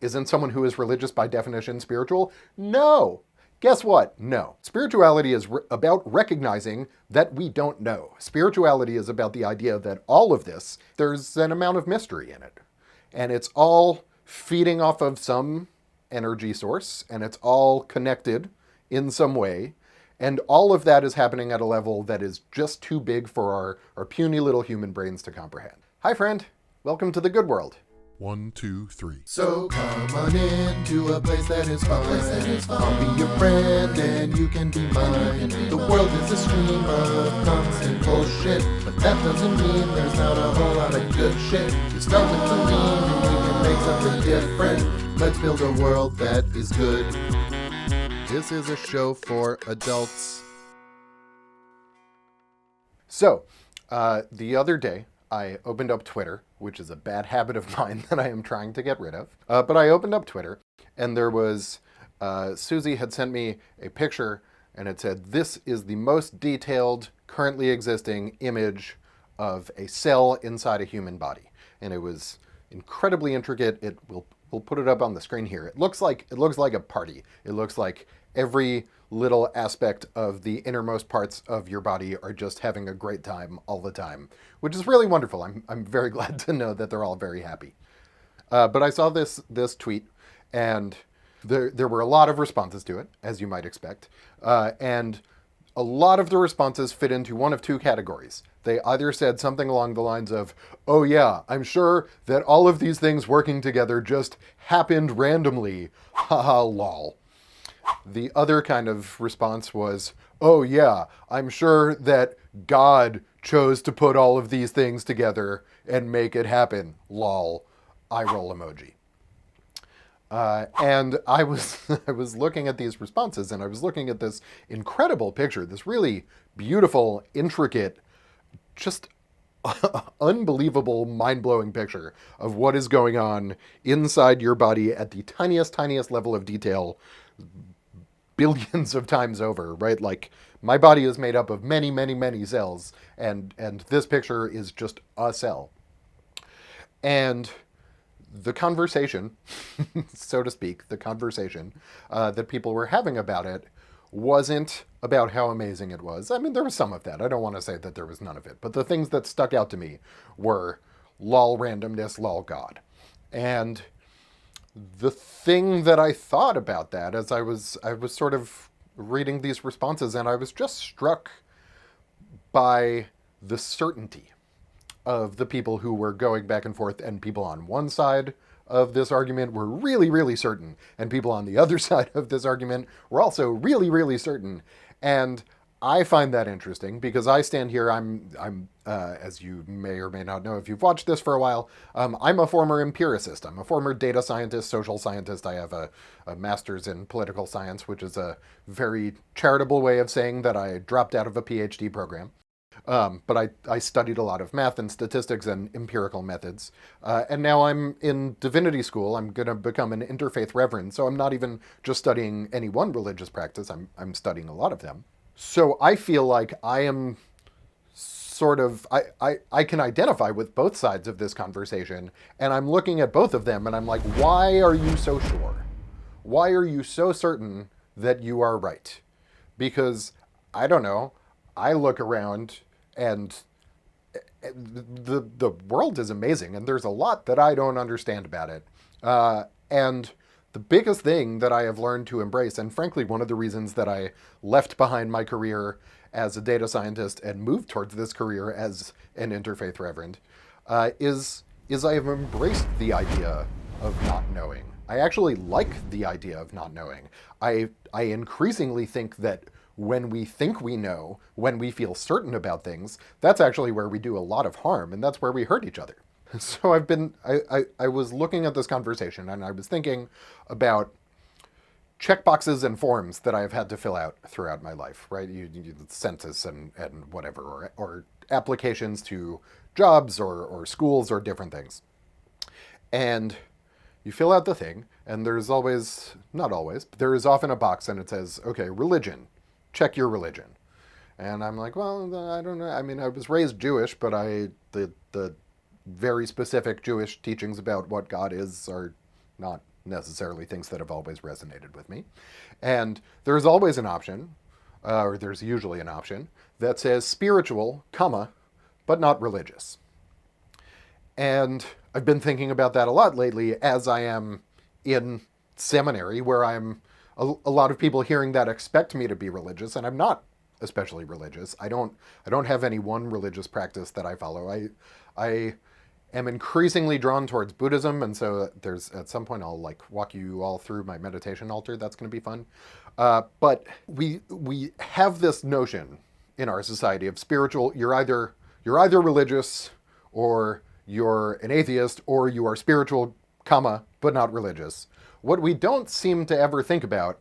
Isn't someone who is religious by definition spiritual? No. Guess what? No. Spirituality is about recognizing that we don't know. Spirituality is about the idea that all of this, there's an amount of mystery in it. And it's all feeding off of some energy source, and it's all connected in some way. And all of that is happening at a level that is just too big for our puny little human brains to comprehend. Hi, friend. Welcome to the good world. 1, 2, 3. So come on into a place that is fun. I'll be your friend and you can be mine. The world is a stream of constant bullshit, but that doesn't mean there's not a whole lot of good shit. You start with the lean and we can make something different. Let's build a world that is good. This is a show for adults. So, the other day, I opened up Twitter, which is a bad habit of mine that I am trying to get rid of. But I opened up Twitter, and there was, Susie had sent me a picture, and it said, "This is the most detailed, currently existing image of a cell inside a human body." And it was incredibly intricate. We'll put it up on the screen here. It looks like a party. It looks like every little aspect of the innermost parts of your body are just having a great time all the time, which is really wonderful. I'm very glad to know that they're all very happy. But I saw this tweet, and there were a lot of responses to it, as you might expect. And a lot of the responses fit into one of two categories. They either said something along the lines of, "Oh yeah, I'm sure that all of these things working together just happened randomly. Haha, lol." The other kind of response was, "Oh yeah, I'm sure that God chose to put all of these things together and make it happen. Lol. Eye roll emoji." And I was looking at these responses, and I was looking at this incredible picture, this really beautiful, intricate, just unbelievable, mind-blowing picture of what is going on inside your body at the tiniest level of detail, billions of times over, right? Like, my body is made up of many cells, and this picture is just a cell. And the conversation, so to speak, that people were having about it wasn't about how amazing it was. I mean, there was some of that. I don't want to say that there was none of it. But the things that stuck out to me were lol randomness, lol God. And the thing that I thought about that as I was sort of reading these responses, and I was just struck by the certainty of the people who were going back and forth, and people on one side of this argument were really certain, and people on the other side of this argument were also really certain. And I find that interesting because I stand here, I'm as you may or may not know if you've watched this for a while, I'm a former empiricist. I'm a former data scientist, social scientist. I have a master's in political science, which is a very charitable way of saying that I dropped out of a PhD program. But I studied a lot of math and statistics and empirical methods. And now I'm in divinity school. I'm going to become an interfaith reverend. So I'm not even just studying any one religious practice. I'm studying a lot of them. So I feel like I am sort of, I can identify with both sides of this conversation. And I'm looking at both of them and I'm like, why are you so sure? Why are you so certain that you are right? Because, I don't know, I look around and the world is amazing, and there's a lot that I don't understand about it. And the biggest thing that I have learned to embrace, and frankly, one of the reasons that I left behind my career as a data scientist and moved towards this career as an interfaith reverend, is I have embraced the idea of not knowing. I actually like the idea of not knowing. I increasingly think that when we think we know, when we feel certain about things, that's actually where we do a lot of harm, and that's where we hurt each other. So I was looking at this conversation, and I was thinking about checkboxes and forms that I've had to fill out throughout my life, right? You census and whatever, or applications to jobs or schools or different things. And you fill out the thing, and there's always, not always, but there is often a box, and it says, okay, religion. Check your religion. And I'm like, well, I don't know. I mean, I was raised Jewish, but the very specific Jewish teachings about what God is are not necessarily things that have always resonated with me. And there's always an option, or there's usually an option, that says spiritual, comma, but not religious. And I've been thinking about that a lot lately as I am in seminary, where I'm a lot of people hearing that expect me to be religious, and I'm not especially religious. I don't have any one religious practice that I follow. I am increasingly drawn towards Buddhism, and so there's at some point I'll like walk you all through my meditation altar. That's going to be fun. But we have this notion in our society of spiritual. You're either religious, or you're an atheist, or you are spiritual, comma, but not religious. What we don't seem to ever think about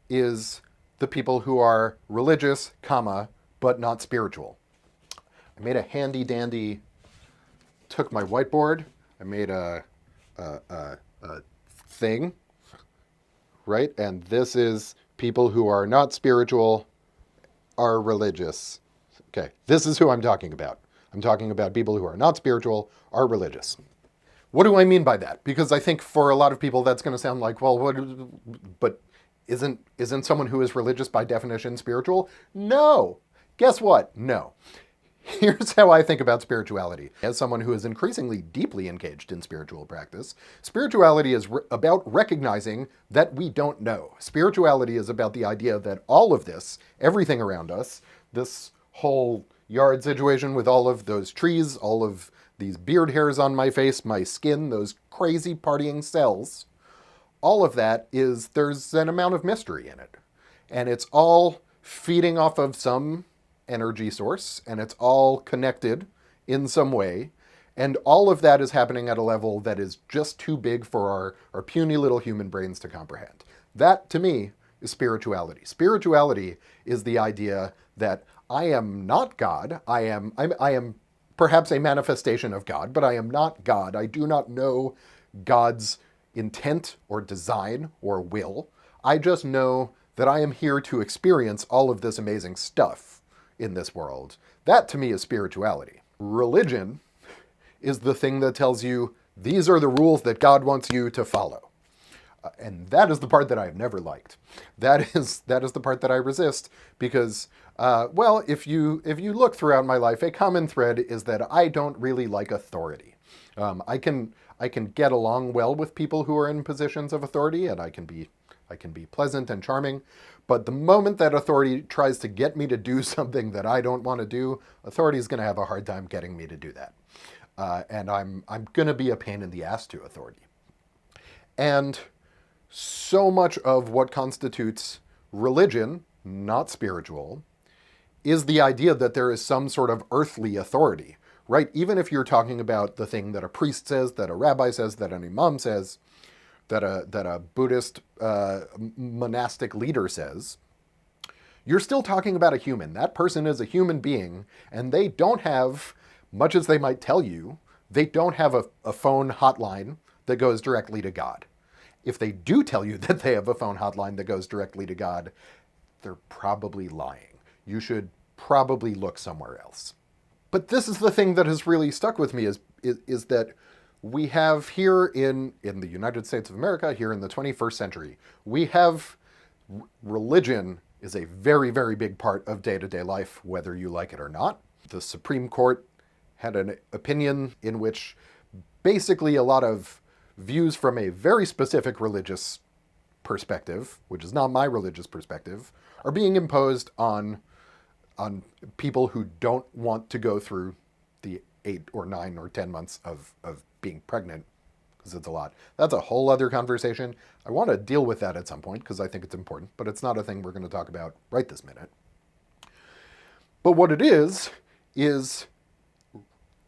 is the people who are religious, comma, but not spiritual. I made a handy dandy, took my whiteboard, I made a thing, right? And this is people who are not spiritual, are religious. Okay, this is who I'm talking about. I'm talking about people who are not spiritual, are religious. What do I mean by that? Because I think for a lot of people that's going to sound like, well, but isn't someone who is religious by definition spiritual? No. Guess what? No. Here's how I think about spirituality. As someone who is increasingly deeply engaged in spiritual practice, spirituality is about recognizing that we don't know. Spirituality is about the idea that all of this, everything around us, this whole yard situation with all of those trees, all of these beard hairs on my face, my skin, those crazy partying cells, all of that there's an amount of mystery in it. And it's all feeding off of some energy source, and it's all connected in some way. And all of that is happening at a level that is just too big for our puny little human brains to comprehend. That, to me, is spirituality. Spirituality is the idea that I am not God. I am perhaps a manifestation of God, but I am not God. I do not know God's intent or design or will. I just know that I am here to experience all of this amazing stuff in this world. That, to me, is spirituality. Religion is the thing that tells you these are the rules that God wants you to follow. And that is the part that I've never liked. That is the part that I resist because, well, if you look throughout my life, a common thread is that I don't really like authority. I can get along well with people who are in positions of authority, and I can be pleasant and charming. But the moment that authority tries to get me to do something that I don't want to do, authority is going to have a hard time getting me to do that. And I'm going to be a pain in the ass to authority. And so much of what constitutes religion, not spiritual, is the idea that there is some sort of earthly authority, right? Even if you're talking about the thing that a priest says, that a rabbi says, that an imam says, that a Buddhist monastic leader says, you're still talking about a human. That person is a human being, and they don't have, much as they might tell you, they don't have a phone hotline that goes directly to God. If they do tell you that they have a phone hotline that goes directly to God, they're probably lying. You should probably look somewhere else. But this is the thing that has really stuck with me is that we have here in the United States of America, here in the 21st century, we have religion is a very, very big part of day-to-day life, whether you like it or not. The Supreme Court had an opinion in which basically a lot of views from a very specific religious perspective, which is not my religious perspective, are being imposed on people who don't want to go through the 8 or 9 or 10 months of being pregnant, because it's a lot. That's a whole other conversation. I want to deal with that at some point because I think it's important, but it's not a thing we're going to talk about right this minute. But what it is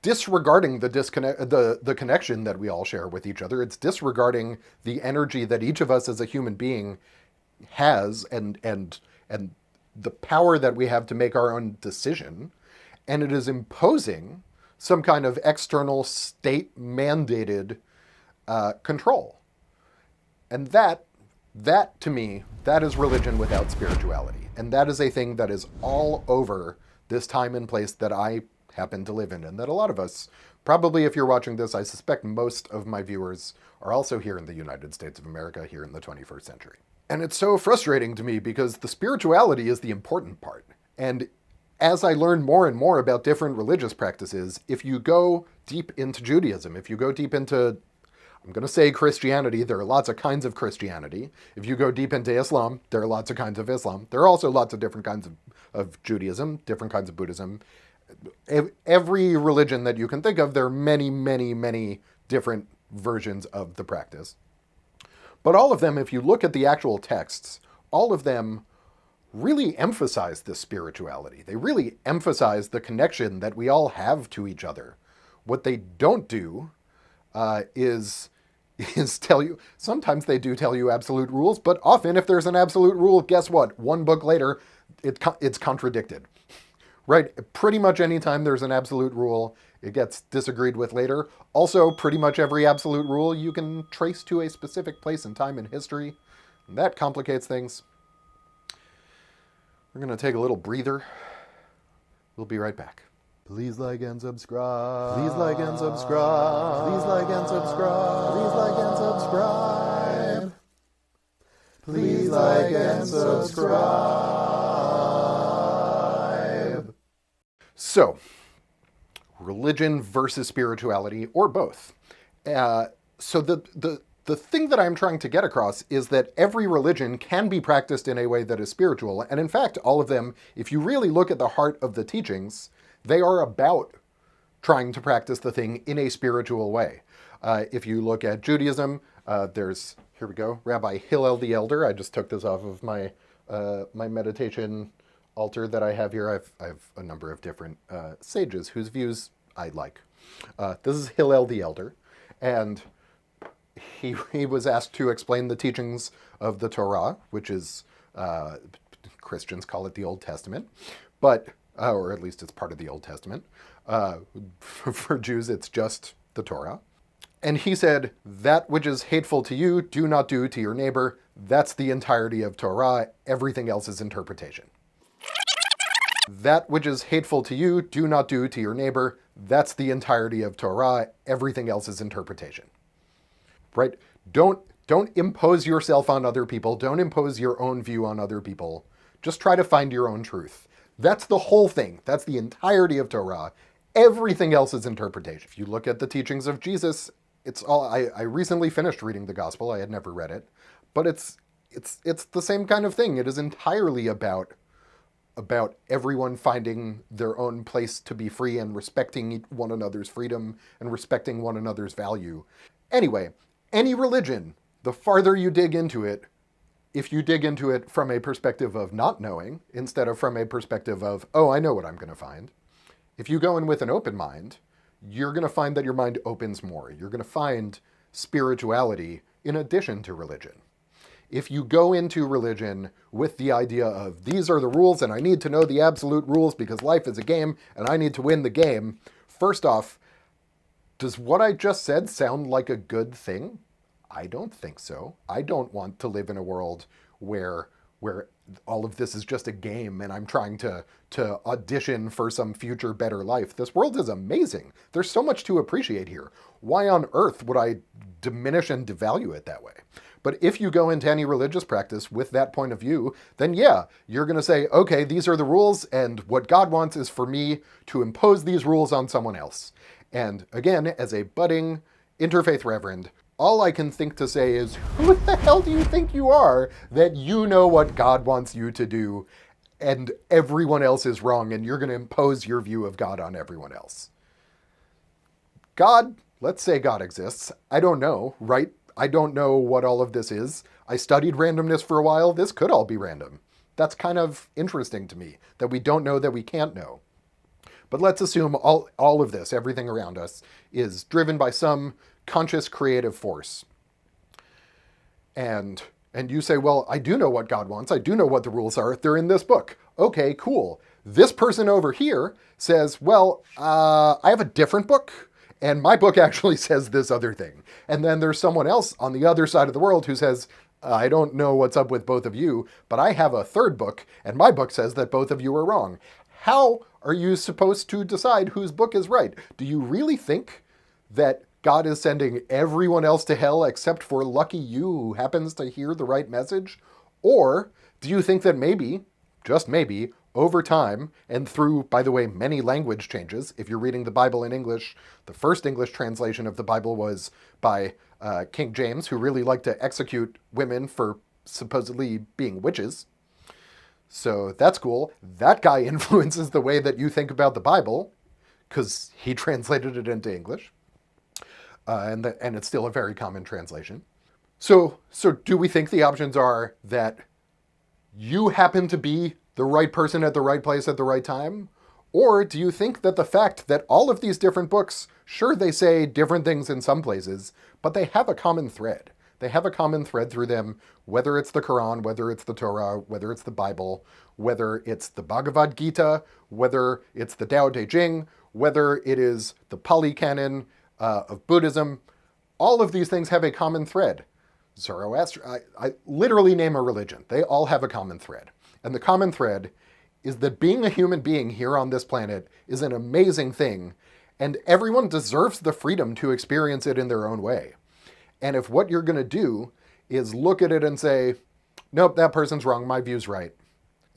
disregarding the connection that we all share with each other. It's disregarding the energy that each of us as a human being has and the power that we have to make our own decision. And it is imposing some kind of external state-mandated control. And that to me, that is religion without spirituality. And that is a thing that is all over this time and place that I happen to live in, and that a lot of us Probably if you're watching this, I suspect most of my viewers are also here in the United States of America, here in the 21st century. And it's so frustrating to me because the spirituality is the important part. And as I learn more and more about different religious practices, if you go deep into Judaism, if you go deep into, I'm going to say Christianity, there are lots of kinds of Christianity. If you go deep into Islam, there are lots of kinds of Islam. There are also lots of different kinds of Judaism, different kinds of Buddhism. Every religion that you can think of, there are many, many, many different versions of the practice. But all of them, if you look at the actual texts, all of them really emphasize this spirituality. They really emphasize the connection that we all have to each other. What they don't do is tell you, sometimes they do tell you absolute rules, but often if there's an absolute rule, guess what? One book later, it's contradicted. Right? Pretty much any time there's an absolute rule, it gets disagreed with later. Also, pretty much every absolute rule you can trace to a specific place and time in history. And that complicates things. We're going to take a little breather. We'll be right back. Please like and subscribe. Please like and subscribe. Please like and subscribe. Please like and subscribe. Please like and subscribe. So, religion versus spirituality, or both. So the thing that I'm trying to get across is that every religion can be practiced in a way that is spiritual. And in fact, all of them, if you really look at the heart of the teachings, they are about trying to practice the thing in a spiritual way. If you look at Judaism, there's, here we go, Rabbi Hillel the Elder. I just took this off of my my meditation altar that I have here. I have a number of different sages whose views I like. This is Hillel the Elder, and he was asked to explain the teachings of the Torah, which is, Christians call it the Old Testament, but, or at least it's part of the Old Testament. For Jews, it's just the Torah. And he said, that which is hateful to you, do not do to your neighbor. That's the entirety of Torah. Everything else is interpretation. That which is hateful to you, do not do to your neighbor. That's the entirety of Torah. Everything else is interpretation. Right? Don't impose yourself on other people. Don't impose your own view on other people. Just try to find your own truth. That's the whole thing. That's the entirety of Torah. Everything else is interpretation. If you look at the teachings of Jesus, it's all, I recently finished reading the gospel. I had never read it, but it's the same kind of thing. It is entirely about everyone finding their own place to be free and respecting one another's freedom and respecting one another's value. Anyway, any religion, the farther you dig into it, if you dig into it from a perspective of not knowing, instead of from a perspective of, oh, I know what I'm going to find, if you go in with an open mind, you're going to find that your mind opens more. You're going to find spirituality in addition to religion. If you go into religion with the idea of, these are the rules and I need to know the absolute rules because life is a game and I need to win the game, first off, does what I just said sound like a good thing? I don't think so. I don't want to live in a world where all of this is just a game and I'm trying to audition for some future better life. This world is amazing. There's so much to appreciate here. Why on earth would I diminish and devalue it that way? But if you go into any religious practice with that point of view, then yeah, you're going to say, okay, these are the rules, and what God wants is for me to impose these rules on someone else. And again, as a budding interfaith reverend, all I can think to say is, who the hell do you think you are that you know what God wants you to do and everyone else is wrong and you're going to impose your view of God on everyone else? God, let's say God exists. I don't know, right? I don't know what all of this is. I studied randomness for a while. This could all be random. That's kind of interesting to me, that we don't know that we can't know. But let's assume all of this, everything around us, is driven by some conscious creative force. And you say, well, I do know what God wants. I do know what the rules are. They're in this book. Okay, cool. This person over here says, well, I have a different book. And my book actually says this other thing. And then there's someone else on the other side of the world who says, I don't know what's up with both of you, but I have a third book, and my book says that both of you are wrong. How are you supposed to decide whose book is right? Do you really think that God is sending everyone else to hell except for lucky you who happens to hear the right message? Or do you think that maybe, just maybe, over time, and through, by the way, many language changes, if you're reading the Bible in English, the first English translation of the Bible was by King James, who really liked to execute women for supposedly being witches. So that's cool. That guy influences the way that you think about the Bible, because he translated it into English. And it's still a very common translation. So do we think the options are that you happen to be the right person at the right place at the right time? Or do you think that the fact that all of these different books, sure, they say different things in some places, but they have a common thread? They have a common thread through them, whether it's the Quran, whether it's the Torah, whether it's the Bible, whether it's the Bhagavad Gita, whether it's the Tao Te Ching, whether it is the Pali Canon of Buddhism. All of these things have a common thread. Zoroaster, I literally name a religion. They all have a common thread. And the common thread is that being a human being here on this planet is an amazing thing, and everyone deserves the freedom to experience it in their own way. And if what you're going to do is look at it and say, nope, that person's wrong, my view's right,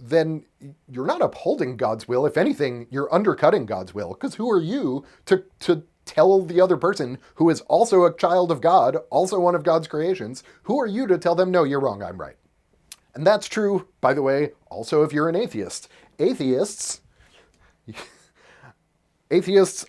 then you're not upholding God's will. If anything, you're undercutting God's will, because who are you to tell the other person who is also a child of God, also one of God's creations, who are you to tell them, no, you're wrong, I'm right? And that's true, by the way, also if you're an atheist. Atheists,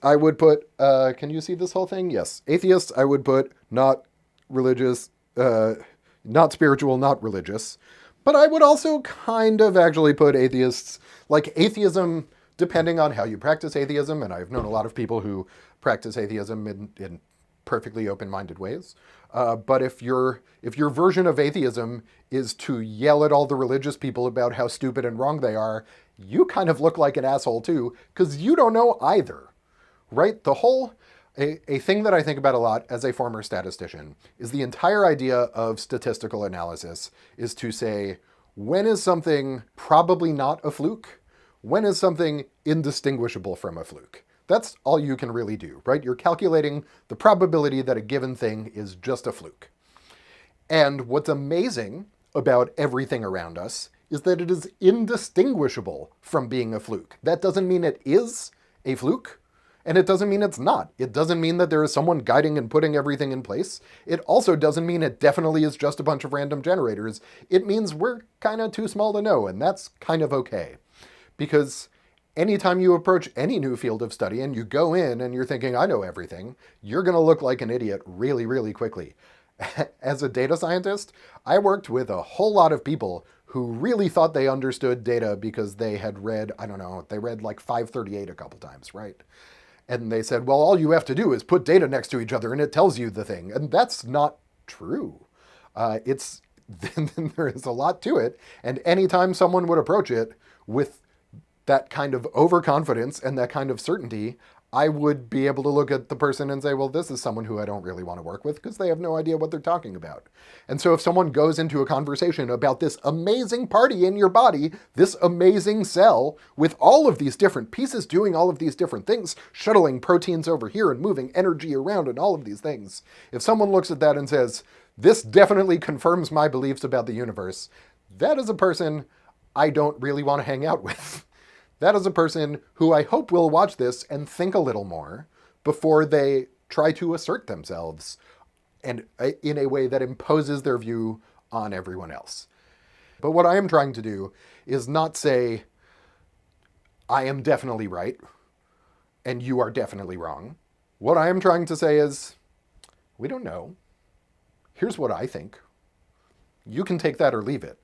I would put, can you see this whole thing? Yes. Atheists, I would put not religious, not spiritual, not religious. But I would also kind of actually put atheists, like atheism, depending on how you practice atheism, and I've known a lot of people who practice atheism in perfectly open-minded ways. But if your version of atheism is to yell at all the religious people about how stupid and wrong they are, you kind of look like an asshole too, because you don't know either, right? A thing that I think about a lot as a former statistician is the entire idea of statistical analysis is to say, when is something probably not a fluke? When is something indistinguishable from a fluke? That's all you can really do, right? You're calculating the probability that a given thing is just a fluke. And what's amazing about everything around us is that it is indistinguishable from being a fluke. That doesn't mean it is a fluke, and it doesn't mean it's not. It doesn't mean that there is someone guiding and putting everything in place. It also doesn't mean it definitely is just a bunch of random generators. It means we're kind of too small to know, and that's kind of okay. Because anytime you approach any new field of study and you go in and you're thinking, I know everything, you're going to look like an idiot really, really quickly. As a data scientist, I worked with a whole lot of people who really thought they understood data because they had read, they read like 538 a couple times, right? And they said, well, all you have to do is put data next to each other and it tells you the thing. And that's not true. There is a lot to it. And anytime someone would approach it with that kind of overconfidence and that kind of certainty, I would be able to look at the person and say, well, this is someone who I don't really want to work with because they have no idea what they're talking about. And so if someone goes into a conversation about this amazing party in your body, this amazing cell with all of these different pieces doing all of these different things, shuttling proteins over here and moving energy around and all of these things, if someone looks at that and says, this definitely confirms my beliefs about the universe, that is a person I don't really want to hang out with. That is a person who I hope will watch this and think a little more before they try to assert themselves and in a way that imposes their view on everyone else. But what I am trying to do is not say, I am definitely right and you are definitely wrong. What I am trying to say is, we don't know. Here's what I think. You can take that or leave it.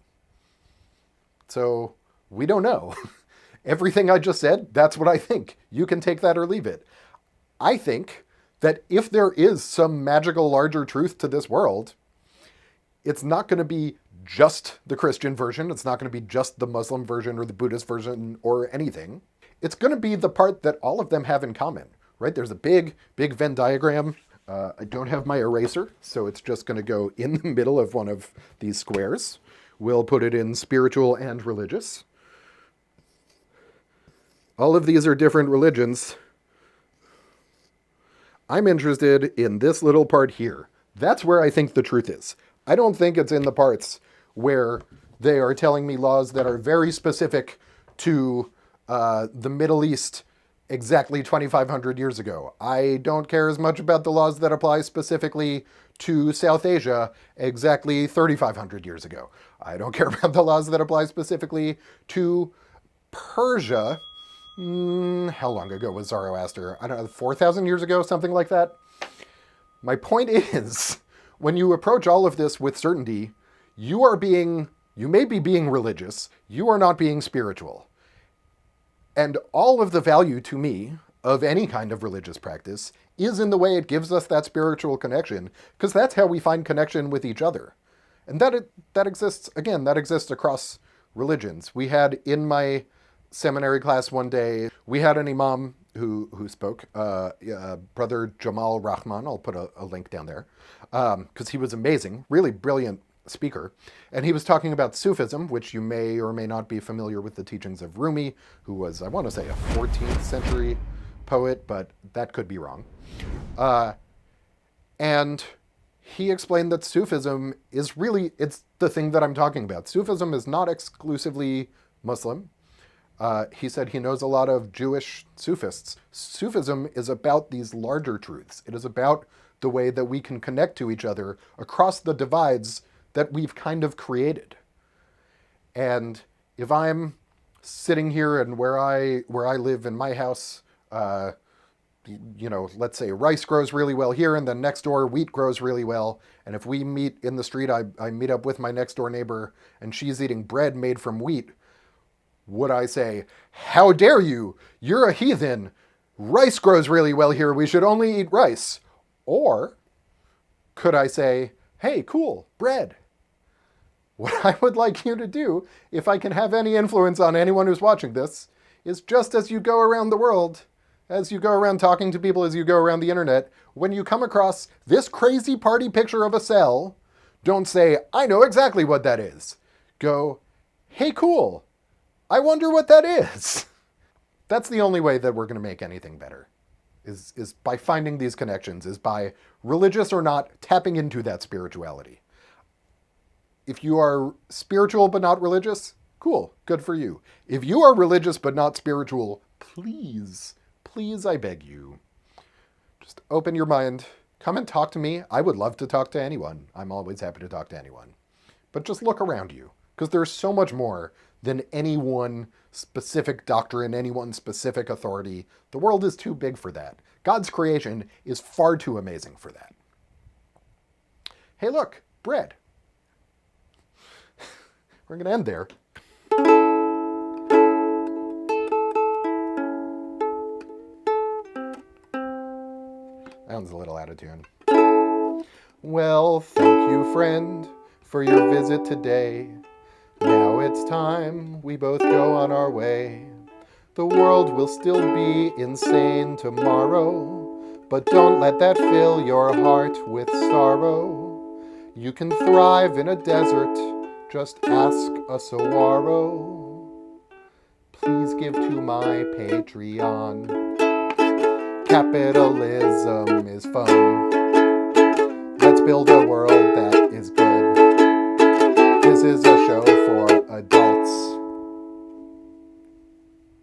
So we don't know. Everything I just said, that's what I think. You can take that or leave it. I think that if there is some magical larger truth to this world, it's not going to be just the Christian version. It's not going to be just the Muslim version or the Buddhist version or anything. It's going to be the part that all of them have in common, right? There's a big Venn diagram. I don't have my eraser, so it's just going to go in the middle of one of these squares. We'll put it in spiritual and religious. All of these are different religions. I'm interested in this little part here. That's where I think the truth is. I don't think it's in the parts where they are telling me laws that are very specific to the Middle East exactly 2,500 years ago. I don't care as much about the laws that apply specifically to South Asia exactly 3,500 years ago. I don't care about the laws that apply specifically to Persia. How long ago was Zoroaster? I don't know, 4,000 years ago, something like that. My point is, when you approach all of this with certainty, you may be being religious, you are not being spiritual. And all of the value to me of any kind of religious practice is in the way it gives us that spiritual connection, because that's how we find connection with each other. And that exists, again, that exists across religions. We had in my seminary class one day, we had an imam who spoke, Brother Jamal Rahman. I'll put a link down there, because he was amazing, really brilliant speaker. And he was talking about Sufism, which you may or may not be familiar with the teachings of Rumi, who was, I want to say, a 14th century poet, but that could be wrong. And he explained that Sufism is really, it's the thing that I'm talking about. Sufism is not exclusively Muslim. He said he knows a lot of Jewish Sufists. Sufism is about these larger truths. It is about the way that we can connect to each other across the divides that we've kind of created. And if I'm sitting here and where I live in my house, let's say rice grows really well here, and then next door wheat grows really well. And if we meet in the street, I meet up with my next door neighbor, and she's eating bread made from wheat. Would I say, "How dare you? You're a heathen. Rice grows really well here. We should only eat rice"? Or could I say, "Hey, cool, bread"? What I would like you to do, if I can have any influence on anyone who's watching this, is just as you go around the world, as you go around talking to people, as you go around the internet, when you come across this crazy party picture of a cell, don't say, "I know exactly what that is." Go, "Hey, cool. I wonder what that is." That's the only way that we're going to make anything better, is by finding these connections, is by, religious or not, tapping into that spirituality. If you are spiritual but not religious, cool, good for you. If you are religious but not spiritual, please, I beg you, just open your mind, come and talk to me. I would love to talk to anyone. I'm always happy to talk to anyone. But just look around you, because there's so much more than any one specific doctrine, any one specific authority. The world is too big for that. God's creation is far too amazing for that. Hey, look, bread. We're going to end there. That one's a little out of tune. Well, thank you, friend, for your visit today. Now it's time we both go on our way. The world will still be insane tomorrow, but don't let that fill your heart with sorrow. You can thrive in a desert, just ask a saguaro. Please give to my Patreon. Capitalism is fun. Let's build a world that is good. This is a show